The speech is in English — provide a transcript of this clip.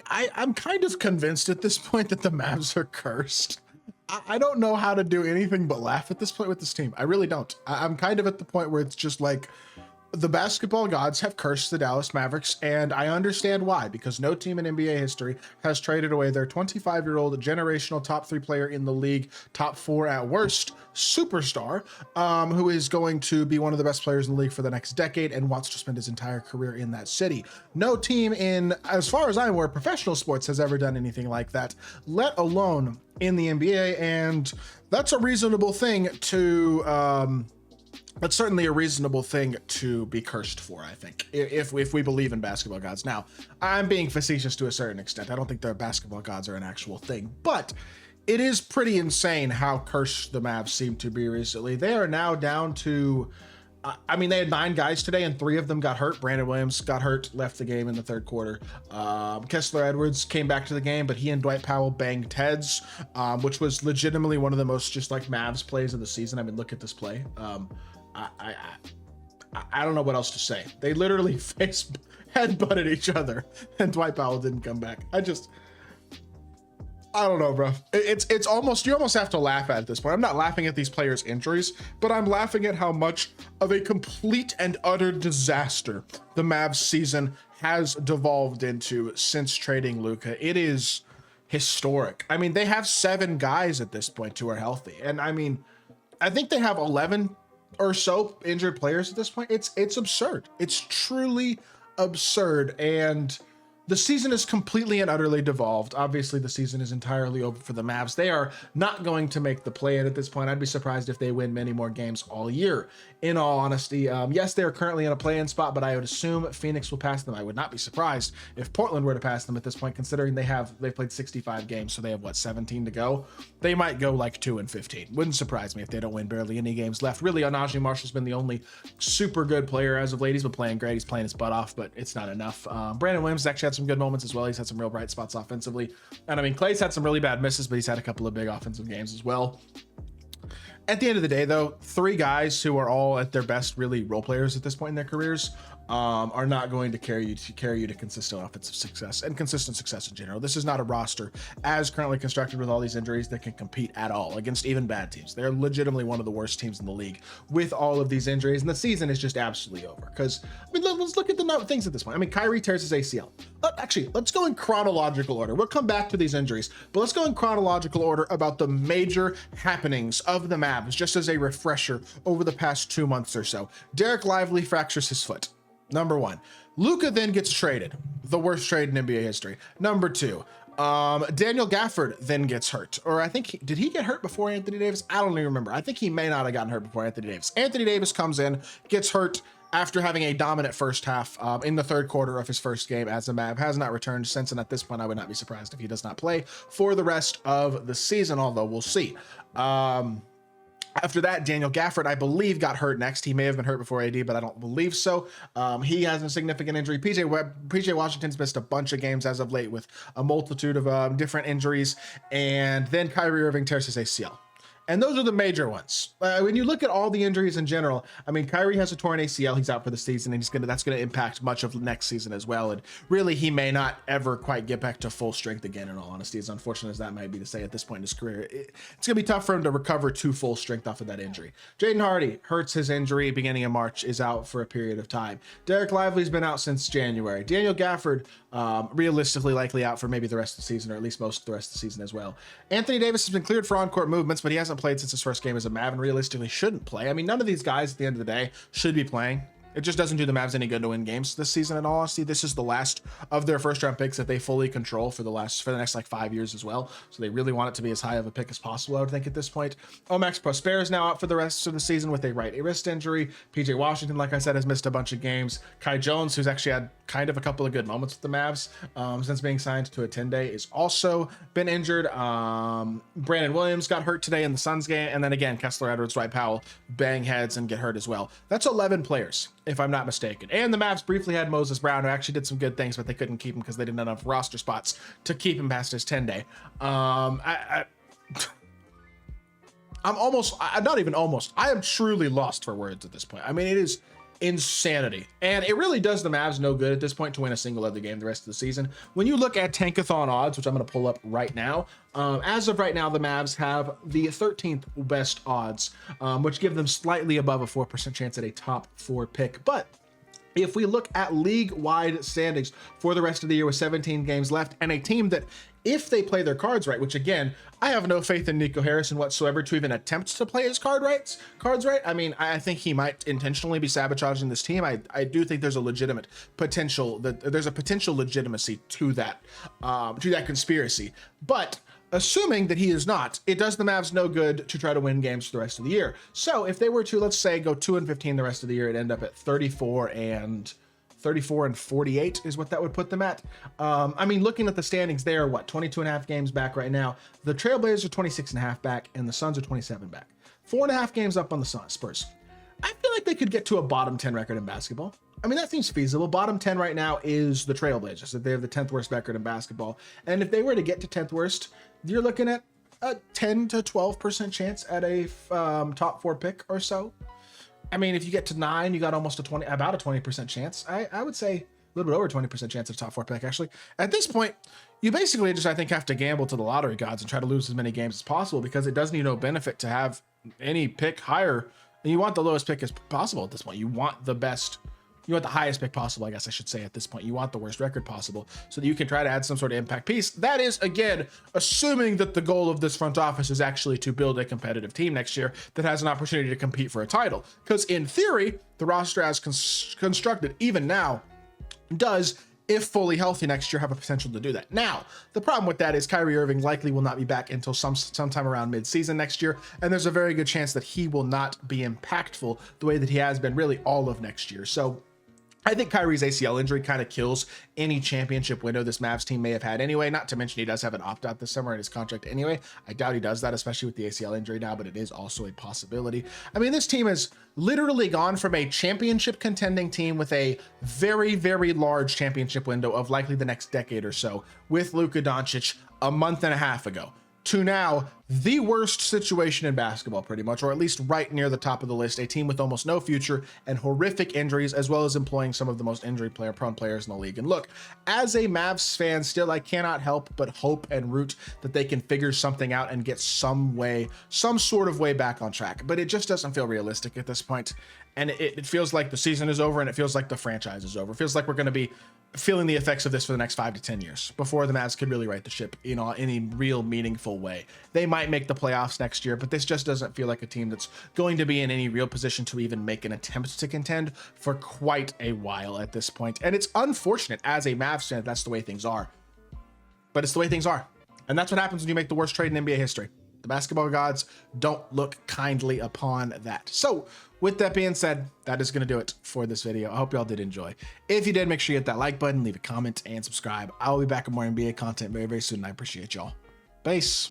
I'm kind of convinced at this point that the Mavs are cursed. I don't know how to do anything but laugh at this point with this team. I really don't. I'm kind of at the point where it's just like the basketball gods have cursed the Dallas Mavericks, and I understand why, because no team in NBA history has traded away their 25-year-old generational top 3 player in the league, top 4 at worst, superstar, who is going to be one of the best players in the league for the next decade and wants to spend his entire career in that city. No team in, as far as I'm aware, professional sports has ever done anything like that, let alone in the NBA, and that's a reasonable thing to, that's certainly a reasonable thing to be cursed for, I think, if we believe in basketball gods. Now, I'm being facetious to a certain extent. I don't think the basketball gods are an actual thing, but it is pretty insane how cursed the Mavs seem to be recently. They are now down to, I mean, they had 9 guys today and 3 of them got hurt. Brandon Williams got hurt, left the game in the third quarter. Kessler Edwards came back to the game, but he and Dwight Powell banged heads, which was legitimately one of the most just like Mavs plays of the season. I mean, look at this play. I don't know what else to say. They literally headbutted each other, and Dwight Powell didn't come back. I don't know, bro. It's almost, you almost have to laugh at this point. I'm not laughing at these players' injuries, but I'm laughing at how much of a complete and utter disaster the Mavs season has devolved into since trading Luka. It is historic. I mean, they have 7 guys at this point who are healthy, and I mean, I think they have 11 or so injured players at this point. It's absurd. It's truly absurd, and the season is completely and utterly devolved. Obviously, the season is entirely over for the Mavs. They are not going to make the play-in at this point. I'd be surprised if they win many more games all year, in all honesty. Yes, they are currently in a play-in spot, but I would assume Phoenix will pass them. I would not be surprised if Portland were to pass them at this point, considering they've played 65 games, so they have, what, 17 to go? They might go like 2-15. Wouldn't surprise me if they don't win barely any games left. Really, Najee Marshall's been the only super good player as of late. He's been playing great. He's playing his butt off, but it's not enough. Brandon Williams actually had some good moments as well. He's had some real bright spots offensively. And I mean, Clay's had some really bad misses, but he's had a couple of big offensive games as well. At the end of the day, though, 3 guys who are all at their best really role players at this point in their careers are not going to carry you to consistent offensive success and consistent success in general. This is not a roster as currently constructed with all these injuries that can compete at all against even bad teams. They're legitimately one of the worst teams in the league with all of these injuries, and the season is just absolutely over. Because I mean, let's look at the things at this point. I mean, Kyrie tears his ACL. Actually, let's go in chronological order. We'll come back to these injuries, but let's go in chronological order about the major happenings of the Mavs, just as a refresher over the past 2 months or so. Derek Lively fractures his foot. Number 1. Luka then gets traded. The worst trade in NBA history. Number 2. Daniel Gafford then gets hurt. Or I think, did he get hurt before Anthony Davis? I don't even remember. I think he may not have gotten hurt before Anthony Davis. Anthony Davis comes in, gets hurt after having a dominant first half in the third quarter of his first game as a Mav. Has not returned since, and at this point, I would not be surprised if he does not play for the rest of the season, although we'll see. After that, Daniel Gafford, I believe, got hurt next. He may have been hurt before AD, but I don't believe so. He has a significant injury. PJ Washington's missed a bunch of games as of late with a multitude of different injuries. And then Kyrie Irving tears his ACL. And those are the major ones. When you look at all the injuries in general, I mean, Kyrie has a torn ACL. He's out for the season, and that's going to impact much of next season as well. And really, he may not ever quite get back to full strength again, in all honesty, as unfortunate as that might be to say at this point in his career. It's going to be tough for him to recover to full strength off of that injury. Jaden Hardy hurts his injury beginning of March, is out for a period of time. Derek Lively's been out since January. Daniel Gafford, realistically likely out for maybe the rest of the season, or at least most of the rest of the season as well. Anthony Davis has been cleared for on-court movements, but he hasn't played since his first game as a Mav and realistically shouldn't play. I mean, none of these guys at the end of the day should be playing. It just doesn't do the Mavs any good to win games this season, in all honesty. This is the last of their first round picks that they fully control for the next like 5 years as well. So they really want it to be as high of a pick as possible, I would think, at this point. Max Prosper is now out for the rest of the season with a right wrist injury. PJ Washington, like I said, has missed a bunch of games. Kai Jones, who's actually had kind of a couple of good moments with the Mavs since being signed to a 10-day, is also been injured. Brandon Williams got hurt today in the Suns game. And then again, Kessler Edwards, Dwight Powell bang heads and get hurt as well. That's 11 players, if I'm not mistaken. And the Mavs briefly had Moses Brown, who actually did some good things, but they couldn't keep him because they didn't have enough roster spots to keep him past his 10-day. I am truly lost for words at this point. I mean, it is insanity. And it really does the Mavs no good at this point to win a single other game the rest of the season. When you look at Tankathon odds, which I'm going to pull up right now, as of right now, the Mavs have the 13th best odds, which give them slightly above a 4% chance at a top 4 pick. But if we look at league-wide standings for the rest of the year with 17 games left, and a team that, if they play their cards right, which again, I have no faith in Nico Harrison whatsoever to even attempt to play his cards right. I mean, I think he might intentionally be sabotaging this team. I do think there's a legitimate potential, that there's a potential legitimacy to that conspiracy. But assuming that he is not, it does the Mavs no good to try to win games for the rest of the year. So if they were to, let's say, go 2-15 the rest of the year, it'd end up at 34 and 48 is what that would put them at. I mean, looking at the standings, they are what, 22.5 games back right now. The Trailblazers are 26.5 back, and the Suns are 27 back. 4.5 games up on the Spurs. I feel like they could get to a bottom 10 record in basketball. I mean, that seems feasible. Bottom 10 right now is the Trailblazers. They have the 10th worst record in basketball. And if they were to get to 10th worst, you're looking at a 10 to 12% chance at a top 4 pick or so. I mean, if you get to 9, you got almost about a 20% chance. I would say a little bit over 20% chance of top 4 pick, actually. At this point, you basically just, I think, have to gamble to the lottery gods and try to lose as many games as possible, because it does need no benefit to have any pick higher. And you want the lowest pick as possible at this point. You want the best, you want the highest pick possible, I guess I should say at this point. You want the worst record possible so that you can try to add some sort of impact piece. That is, again, assuming that the goal of this front office is actually to build a competitive team next year that has an opportunity to compete for a title. Because in theory, the roster as constructed, even now, does, if fully healthy next year, have a potential to do that. Now, the problem with that is Kyrie Irving likely will not be back until sometime around mid-season next year, and there's a very good chance that he will not be impactful the way that he has been really all of next year. So I think Kyrie's ACL injury kind of kills any championship window this Mavs team may have had anyway, not to mention he does have an opt-out this summer in his contract anyway. I doubt he does that, especially with the ACL injury now, but it is also a possibility. I mean, this team has literally gone from a championship contending team with a very, very large championship window of likely the next decade or so with Luka Doncic a month and a half ago, to now the worst situation in basketball, pretty much, or at least right near the top of the list, a team with almost no future and horrific injuries, as well as employing some of the most injury-prone players in the league. And look, as a Mavs fan, still, I cannot help but hope and root that they can figure something out and get some sort of way back on track. But it just doesn't feel realistic at this point. And it feels like the season is over, and it feels like the franchise is over. It feels like we're going to be feeling the effects of this for the next 5 to 10 years before the Mavs could really right the ship in any real meaningful way. They might make the playoffs next year, but this just doesn't feel like a team that's going to be in any real position to even make an attempt to contend for quite a while at this point. And it's unfortunate as a Mavs fan, that's the way things are. But it's the way things are. And that's what happens when you make the worst trade in NBA history. The basketball gods don't look kindly upon that. So with that being said, that is going to do it for this video. I hope y'all did enjoy. If you did, make sure you hit that like button, leave a comment, and subscribe. I'll be back with more NBA content very, very soon. I appreciate y'all. Peace.